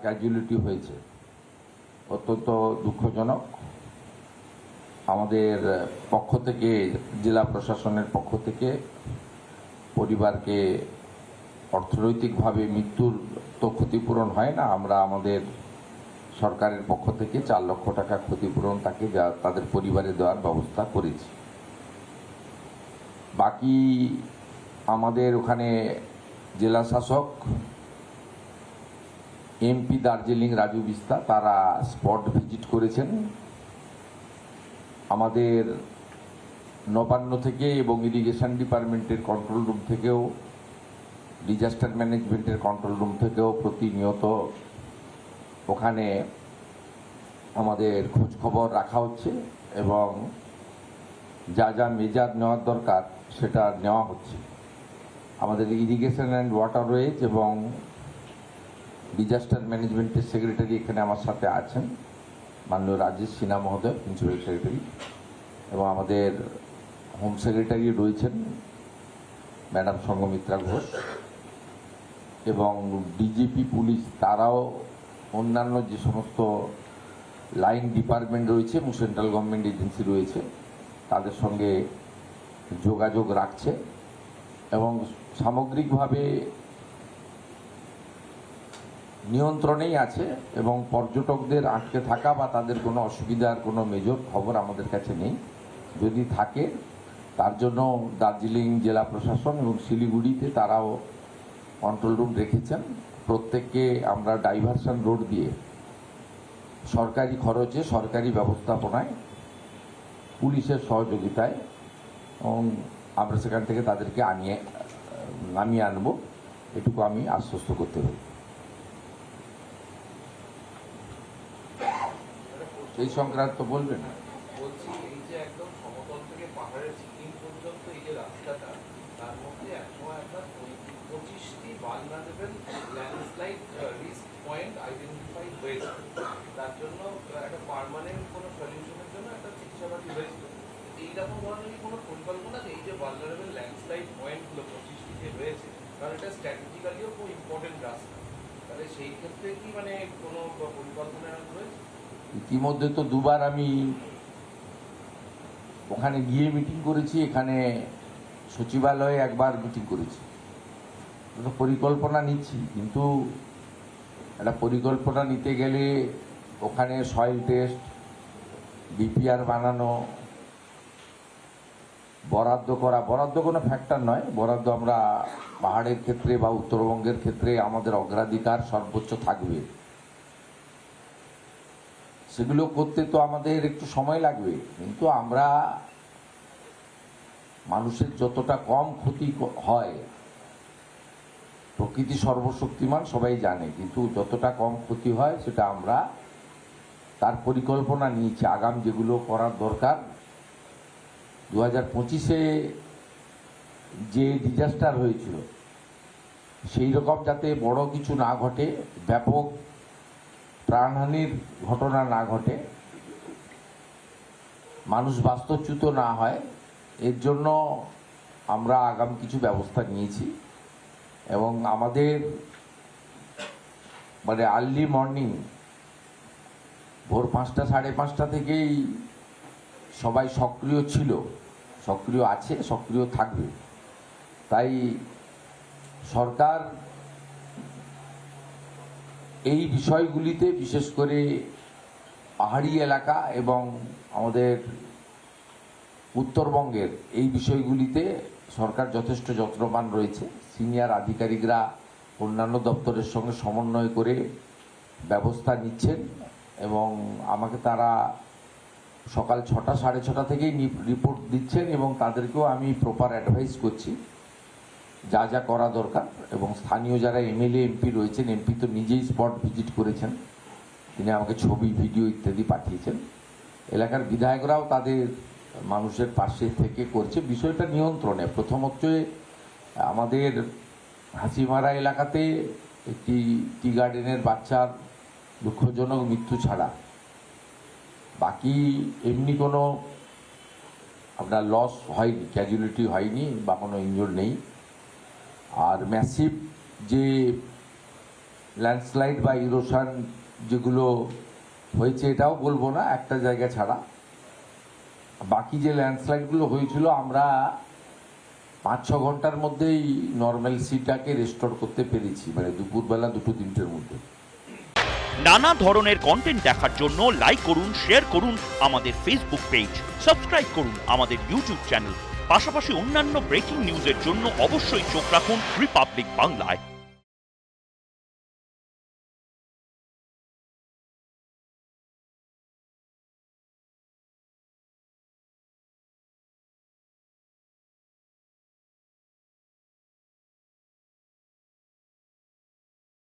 Casualty হয়েছে, অত্যন্ত দুঃখজনক। আমাদের পক্ষ থেকে, জেলা প্রশাসনের পক্ষ থেকে পরিবারকে অর্থনৈতিকভাবে মৃত্যুর তো ক্ষতিপূরণ হয় না, আমরা আমাদের সরকারের পক্ষ থেকে 4 লক্ষ টাকা ক্ষতিপূরণ তাকে তাদের পরিবারে দেওয়ার ব্যবস্থা করেছি। বাকি আমাদের ওখানে জেলা শাসক এমপি দার্জিলিং রাজু বিস্তা তারা স্পট ভিজিট করেছেন। আমাদের নবান্ন থেকে এবং ইরিগেশন ডিপার্টমেন্টের কন্ট্রোল রুম থেকেও, ডিজাস্টার ম্যানেজমেন্টের কন্ট্রোল রুম থেকেও প্রতিনিয়ত ওখানে আমাদের খোঁজ খবর রাখা হচ্ছে এবং যা যা মেজার নেওয়ার দরকার সেটা নেওয়া হচ্ছে। আমাদের ইরিগেশন অ্যান্ড ওয়াটারওয়েজ এবং ডিজাস্টার ম্যানেজমেন্টের সেক্রেটারি এখানে আমার সাথে আছেন, মাননীয় রাজেশ সিনহা মহোদয়, প্রিন্সিপাল সেক্রেটারি, এবং আমাদের হোম সেক্রেটারি রয়েছেন ম্যাডাম সঙ্গমিত্রা ঘোষ, এবং ডিজিপি পুলিশ, তারাও অন্যান্য যে সমস্ত লাইন ডিপার্টমেন্ট রয়েছে এবং সেন্ট্রাল গভর্নমেন্ট এজেন্সি রয়েছে তাদের সঙ্গে যোগাযোগ রাখছে এবং সামগ্রিকভাবে নিয়ন্ত্রণেই আছে। এবং পর্যটকদের আটকে থাকা বা তাদের কোনো অসুবিধার কোনো মেজর খবর আমাদের কাছে নেই। যদি থাকে তার জন্য দার্জিলিং জেলা প্রশাসন এবং শিলিগুড়িতে তারাও কন্ট্রোল রুম রেখেছেন। প্রত্যেককে আমরা ডাইভারশন রোড দিয়ে সরকারি খরচে, সরকারি ব্যবস্থাপনায়, পুলিশের সহযোগিতায় এবং আমরা সেখান থেকে তাদেরকে নামিয়ে আনবো, এটুকু আমি আশ্বস্ত করতে পারি। এই সংক্রান্ত বলবেন? বলছি, এই যে একদম সমতল থেকে পাহাড়ের সিকিম পর্যন্ত এই যে রাস্তাটা, তার মধ্যে একসময় আপনার 25টি vulnerable landslide risk point identify হয়েছে। তার জন্য একটা পার্মানেন্ট কোনো সলিউশনের জন্য একটা চিকিৎসাপাতি হয়েছিল। এইরকম ধরনের কোনো পরিকল্পনা যে এই যে ভালনারেবল ল্যান্ডস্লাইড পয়েন্টগুলো 25টি যে রয়েছে, কারণ এটা স্ট্র্যাটেজিক্যালিও খুব ইম্পর্টেন্ট রাস্তা, তাহলে সেই ক্ষেত্রে কি মানে কোনো পরিকল্পনা রয়েছে? ইতিমধ্যে তো দুবার আমি ওখানে গিয়ে মিটিং করেছি, এখানে সচিবালয়ে একবার মিটিং করেছি। পরিকল্পনা নিচ্ছি, কিন্তু একটা পরিকল্পনা নিতে গেলে ওখানে সয়েল টেস্ট, বিপিআর বানানো, বরাদ্দ করা, বরাদ্দ কোনো ফ্যাক্টর নয়, বরাদ্দ আমরা পাহাড়ের ক্ষেত্রে বা উত্তরবঙ্গের ক্ষেত্রে আমাদের অগ্রাধিকার সর্বোচ্চ থাকবে। সেগুলো করতে তো আমাদের একটু সময় লাগবে, কিন্তু আমরা মানুষের যতটা কম ক্ষতি হয়, প্রকৃতি সর্বশক্তিমান সবাই জানে, কিন্তু যতটা কম ক্ষতি হয় সেটা আমরা তার পরিকল্পনা নিয়েছি। আগাম যেগুলো করার দরকার, 2025-এ যে ডিজাস্টার হয়েছিল সেই রকম যাতে বড় কিছু না ঘটে, ব্যাপক প্রাণহানির ঘটনা না ঘটে, মানুষ বাস্তুচ্যুত না হয়, এর জন্য আমরা আগাম কিছু ব্যবস্থা নিয়েছি। এবং আমাদের মানে আর্লি মর্নিং ভোর 5টা, 5:30 থেকেই সবাই সক্রিয় ছিল, সক্রিয় আছে, সক্রিয় থাকবে। তাই সরকার এই বিষয়গুলিতে, বিশেষ করে পাহাড়ি এলাকা এবং আমাদের উত্তরবঙ্গের এই বিষয়গুলিতে সরকার যথেষ্ট যত্নবান রয়েছে। সিনিয়র আধিকারিকরা অন্যান্য দপ্তরের সঙ্গে সমন্বয় করে ব্যবস্থা নিচ্ছেন এবং আমাকে তারা সকাল 6টা, 6:30 থেকেই রিপোর্ট দিচ্ছেন এবং তাদেরকেও আমি প্রপার অ্যাডভাইস করছি যা যা করা দরকার। এবং স্থানীয় যারা এমএলএ এমপি রয়েছেন, এমপি তো নিজেই স্পট ভিজিট করেছেন, তিনি আমাকে ছবি, ভিডিও ইত্যাদি পাঠিয়েছেন। এলাকার বিধায়করাও তাদের মানুষের পাশে থেকে করছে বিষয়টা নিয়ন্ত্রণে। প্রথমত আমাদের হাসিমারা এলাকাতে একটি টি গার্ডেনের বাচ্চার দুঃখজনক মৃত্যু ছাড়া বাকি এমনি কোনো আপনার লস হয়নি, ক্যাজুয়ালিটি হয়নি বা কোনো ইনজুর নেই। আর ম্যাসিভ যে ল্যান্ডস্লাইড বা ইরোশন যেগুলো হয়েছে এটাও বলবো না, একটা জায়গা ছাড়া। বাকি যে ল্যান্ডস্লাইডগুলো হয়েছিল আমরা 5-6 ঘন্টার মধ্যেই নর্মালসিটাকে রেস্টোর করতে পেরেছি, মানে দুপুরবেলা 2-3টের মধ্যে। নানা ধরনের কন্টেন্ট দেখার জন্য লাইক করুন, শেয়ার করুন আমাদের ফেসবুক পেজ, সাবস্ক্রাইব করুন আমাদের ইউটিউব চ্যানেল। পাশাপাশি অন্যান্য ব্রেকিং নিউজের জন্য অবশ্যই চোখ রাখুন রিপাবলিক বাংলায়।